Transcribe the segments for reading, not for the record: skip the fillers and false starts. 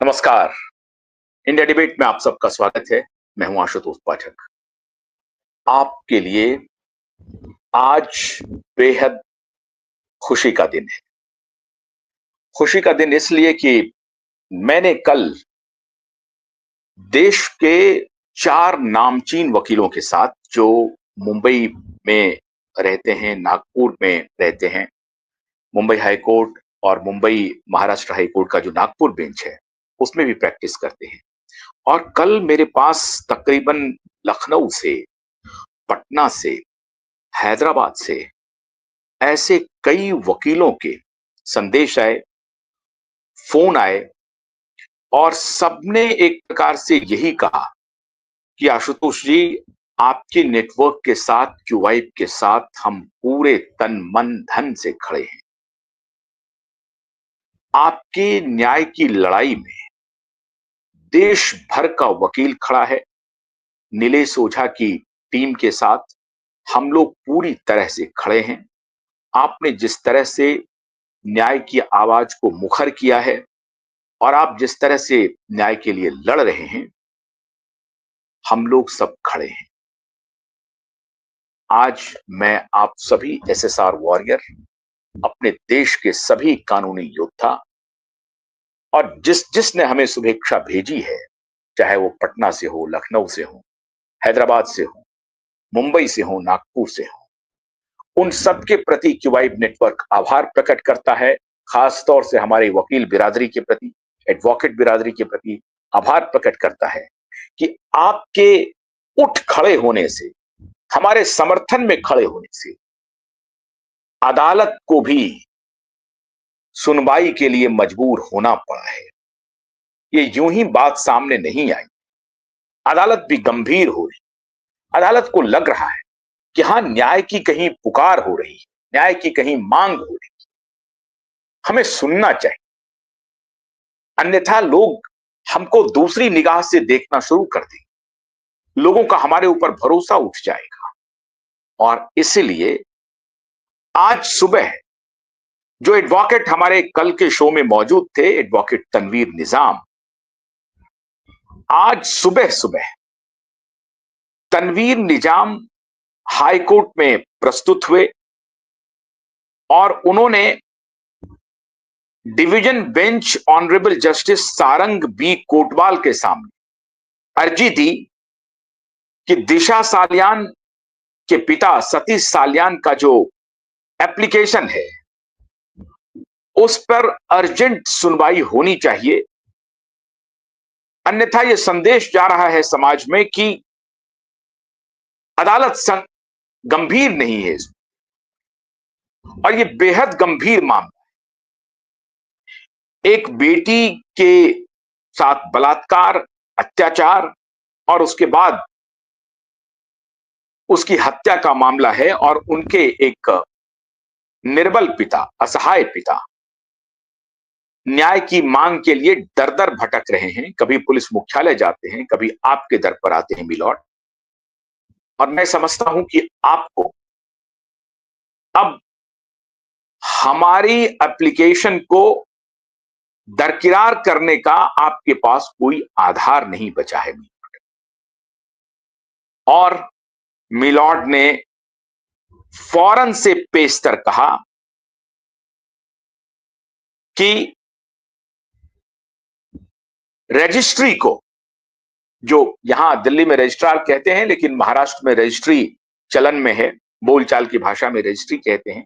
नमस्कार। India debate में आप सबका स्वागत है। मैं हूं आशुतोष पाठक। आपके लिए आज बेहद खुशी का दिन है। खुशी का दिन इसलिए कि मैंने कल देश के 4 नामचीन वकीलों के साथ, जो मुंबई में रहते हैं, नागपुर में रहते हैं, मुंबई हाई कोर्ट और मुंबई महाराष्ट्र हाई कोर्ट का जो नागपुर बेंच है, उसमें भी प्रैक्टिस करते हैं। और कल मेरे पास तकरीबन लखनऊ से, पटना से, हैदराबाद से ऐसे कई वकीलों के संदेश आए, फोन आए, और सबने एक प्रकार से यही कहा कि आशुतोष जी, आपके नेटवर्क के साथ, क्यूवाइब के साथ हम पूरे तन मन धन से खड़े हैं। आपके न्याय की लड़ाई में देश भर का वकील खड़ा है। नीलेश ओझा की टीम के साथ हम लोग पूरी तरह से खड़े हैं। आपने जिस तरह से न्याय की आवाज को मुखर किया है और आप जिस तरह से न्याय के लिए लड़ रहे हैं, हम लोग सब खड़े हैं। आज मैं आप सभी एसएसआर वॉरियर, अपने देश के सभी कानूनी योद्धा और जिसने हमें शुभेच्छा भेजी है, चाहे वो पटना से हो, लखनऊ से हो, हैदराबाद से हो, मुंबई से हो, नागपुर से हो, उन सबके प्रति क्यूवाइब नेटवर्क आभार प्रकट करता है। खास तौर से हमारे वकील बिरादरी के प्रति, एडवोकेट बिरादरी के प्रति आभार प्रकट करता है कि आपके उठ खड़े होने से, हमारे समर्थन में खड़े होने से अदालत को भी सुनवाई के लिए मजबूर होना पड़ा है। ये यूं ही बात सामने नहीं आई। अदालत भी गंभीर हो रही। अदालत को लग रहा है कि हां, न्याय की कहीं पुकार हो रही है, न्याय की कहीं मांग हो रही है, हमें सुनना चाहिए, अन्यथा लोग हमको दूसरी निगाह से देखना शुरू कर देंगे। लोगों का हमारे ऊपर भरोसा उठ जाएगा। और इसलिए आज सुबह जो एडवोकेट हमारे कल के शो में मौजूद थे, एडवोकेट तनवीर निजाम, आज सुबह सुबह तनवीर निजाम हाई कोर्ट में प्रस्तुत हुए और उन्होंने division bench honourable justice Sarang B Kotwal के सामने अर्जी दी कि दिशा सालियान के पिता सतीश सालियान का जो एप्लीकेशन है, उस पर अर्जेंट सुनवाई होनी चाहिए। अन्यथा यह संदेश जा रहा है समाज में कि अदालत गंभीर नहीं है इसमें। और यह बेहद गंभीर मामला है। एक बेटी के साथ बलात्कार, अत्याचार और उसके बाद उसकी हत्या का मामला है, और उनके एक निर्बल पिता, असहाय पिता न्याय की मांग के लिए दर दर भटक रहे हैं। कभी पुलिस मुख्यालय जाते हैं, कभी आपके दर पर आते हैं मिलॉर्ड। और मैं समझता हूं कि आपको अब हमारी एप्लीकेशन को दरकिरार करने का आपके पास कोई आधार नहीं बचा है मिलॉर्ड। और मिलॉर्ड ने फौरन से पेशतर कहा कि रजिस्ट्री को, जो यहां दिल्ली में रजिस्ट्रार कहते हैं लेकिन महाराष्ट्र में रजिस्ट्री चलन में है, बोलचाल की भाषा में रजिस्ट्री कहते हैं,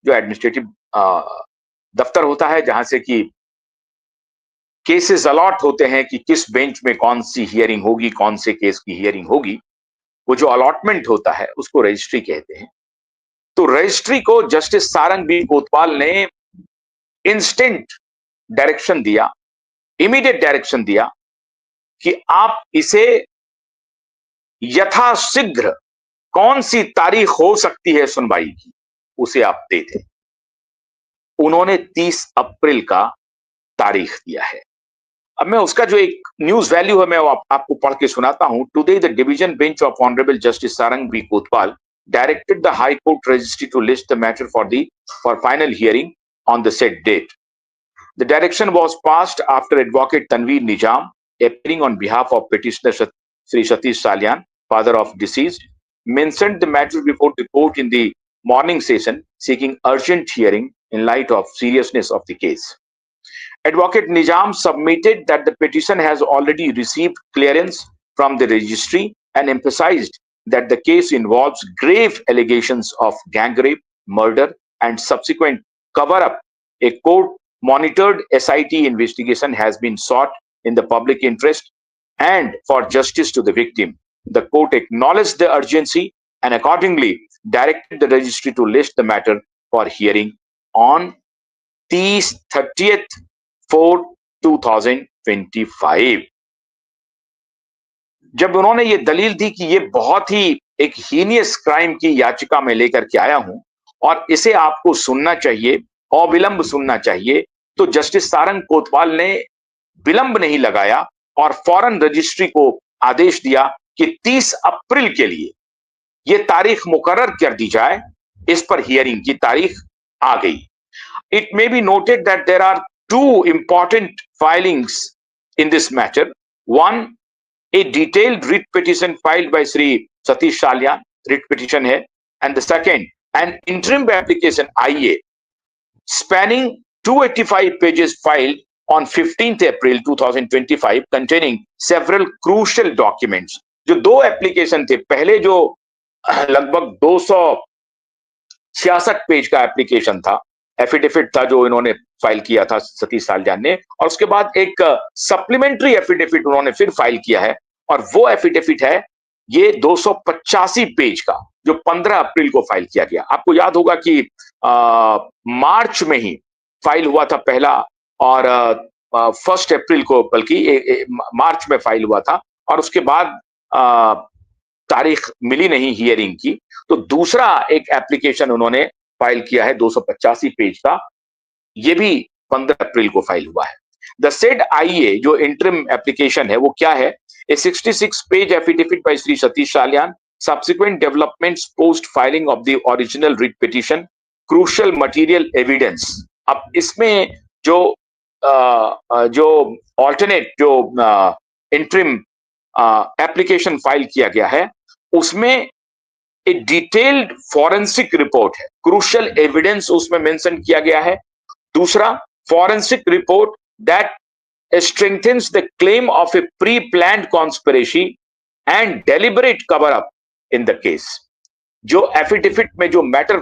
जो एडमिनिस्ट्रेटिव दफ्तर होता है जहां से कि केसेस अलॉट होते हैं कि किस बेंच में कौन सी हियरिंग होगी, कौन से केस की हियरिंग होगी। वो जो अलॉटमेंट होता है उसको रजिस्ट्री कहते हैं। तो रजिस्ट्री को जस्टिस सारंग बी कोतवाल ने इंस्टेंट डायरेक्शन दिया, इमीडिएट डायरेक्शन दिया कि आप इसे यथाशीघ्र, कौन सी तारीख हो सकती है सुनवाई की, उसे आप दे दें। उन्होंने 30 अप्रैल का तारीख दिया है। अब मैं उसका जो एक न्यूज वैल्यू है, मैं आपको पढ़ के सुनाता हूं। Today the division bench of honourable justice Sarang B Kotwal directed the High Court Registry to list the matter for final hearing on the said date. The direction was passed after Advocate Tanveer Nizam, appearing on behalf of petitioner Sri Satish Salyan, father of deceased, mentioned the matter before the court in the morning session, seeking urgent hearing in light of seriousness of the case. Advocate Nizam submitted that the petition has already received clearance from the registry and emphasized that the case involves grave allegations of gang rape, murder, and subsequent cover-up. A court-monitored SIT investigation has been sought in the public interest and for justice to the victim. The court acknowledged the urgency and accordingly directed the registry to list the matter for hearing on 30th 4 2025। जब उन्होंने ये दलील दी कि ये बहुत ही एक heinous crime की याचिका में लेकर के आया हूं और इसे आपको सुनना चाहिए, अविलंब सुनना चाहिए, तो जस्टिस सारंग कोतवाल ने विलंब नहीं लगाया और फौरन रजिस्ट्री को आदेश दिया कि 30 अप्रैल के लिए ये तारीख मुकर्रर कर दी जाए। इस पर हियरिंग की तारीख आ गई। It may be noted that there are two important filings in this matter. One, a detailed writ petition filed by Sri Satish Salyan, writ petition है, and the second, an interim application IA spanning 285 pages filed on 15th April 2025 containing several crucial documents. जो दो application थे, पहले जो लगभग 266 page का application था, affidavit था जो इन्होंने फाइल किया था सतीश सालजान ने, और उसके बाद एक सप्लीमेंट्री एफिडेविट उन्होंने फिर फाइल किया है और वो एफिडेविट है ये 285 पेज का जो 15 अप्रैल को फाइल किया गया। आपको याद होगा कि मार्च में ही फाइल हुआ था पहला और 1 अप्रैल को, बल्कि मार्च में फाइल हुआ था और उसके बाद तारीख मिली नहीं हियरिंग की, तो दूसरा एक एप्लीकेशन उन्होंने फाइल किया है 285 पेज का, ये भी 15 अप्रैल को फाइल हुआ है। द सेड आईए जो इंटरिम एप्लीकेशन है वो क्या है? A 66 page affidavit by Shri Satish Salian, subsequent developments post filing of the original writ petition, crucial material evidence. अब इसमें जो ऑल्टरनेट जो इंटरिम एप्लीकेशन फाइल किया गया है उसमें एक डिटेल्ड फॉरेंसिक रिपोर्ट है, क्रूशियल एविडेंस उसमें मेंशन किया गया है। दूसरा, forensic report that strengthens the claim of a pre-planned conspiracy and deliberate cover-up in the case। जो एफिडेविट में जो मैटर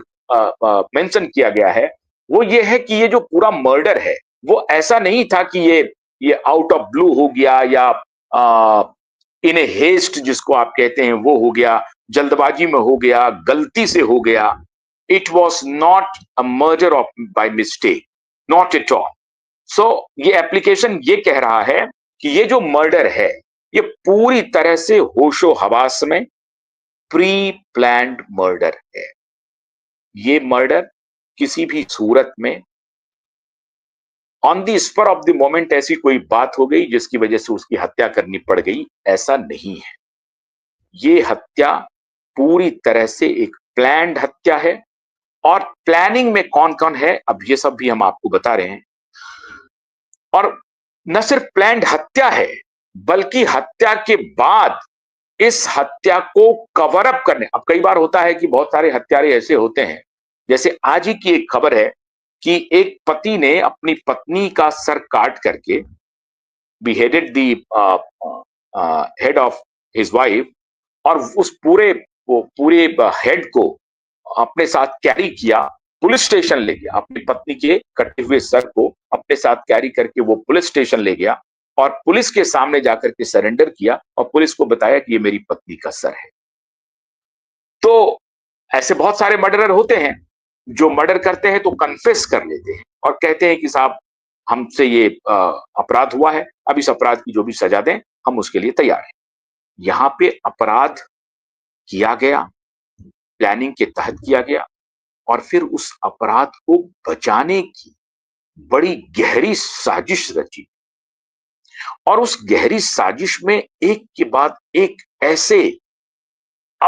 मेंशन किया गया है वो ये है कि ये जो पूरा मर्डर है वो ऐसा नहीं था कि ये आउट ऑफ ब्लू हो गया या इन ए हेस्ट जिसको आप कहते हैं वो हो गया, जल्दबाजी में हो गया, गलती से हो गया। It was not a murder of by mistake, not at all. So ये एप्लीकेशन ये कह रहा है कि ये जो मर्डर है ये पूरी तरह से होशो हवास में प्री प्लान्ड मर्डर है। ये मर्डर किसी भी सूरत में on the spur of the moment ऐसी कोई बात हो गई जिसकी वजह से उसकी हत्या करनी पड़ गई, ऐसा नहीं है। ये हत्या पूरी तरह से एक प्लान्ड हत्या है और प्लानिंग में कौन कौन है अब ये सब भी हम आपको बता रहे हैं। और न सिर्फ प्लान्ड हत्या है बल्कि हत्या के बाद इस हत्या को कवर अप करने, अब कई बार होता है कि बहुत सारे हत्यारे ऐसे होते हैं, जैसे आज ही की एक खबर है कि एक पति ने अपनी पत्नी का सर काट करके beheaded the head of his wife और उस पूरे हेड को अपने साथ कैरी किया, पुलिस स्टेशन ले गया, अपनी पत्नी के कटे हुए सर को अपने साथ कैरी करके वो पुलिस स्टेशन ले गया और पुलिस के सामने जाकर के सरेंडर किया और पुलिस को बताया कि ये मेरी पत्नी का सर है। तो ऐसे बहुत सारे मर्डरर होते हैं जो मर्डर करते हैं तो कन्फेस कर लेते हैं और कहते हैं कि साहब हमसे ये अपराध हुआ है, अब इस अपराध की जो भी सजा दें हम उसके लिए तैयार हैं। यहाँ पे अपराध किया गया, प्लानिंग के तहत किया गया और फिर उस अपराध को बचाने की बड़ी गहरी साजिश रची और उस गहरी साजिश में एक के बाद एक ऐसे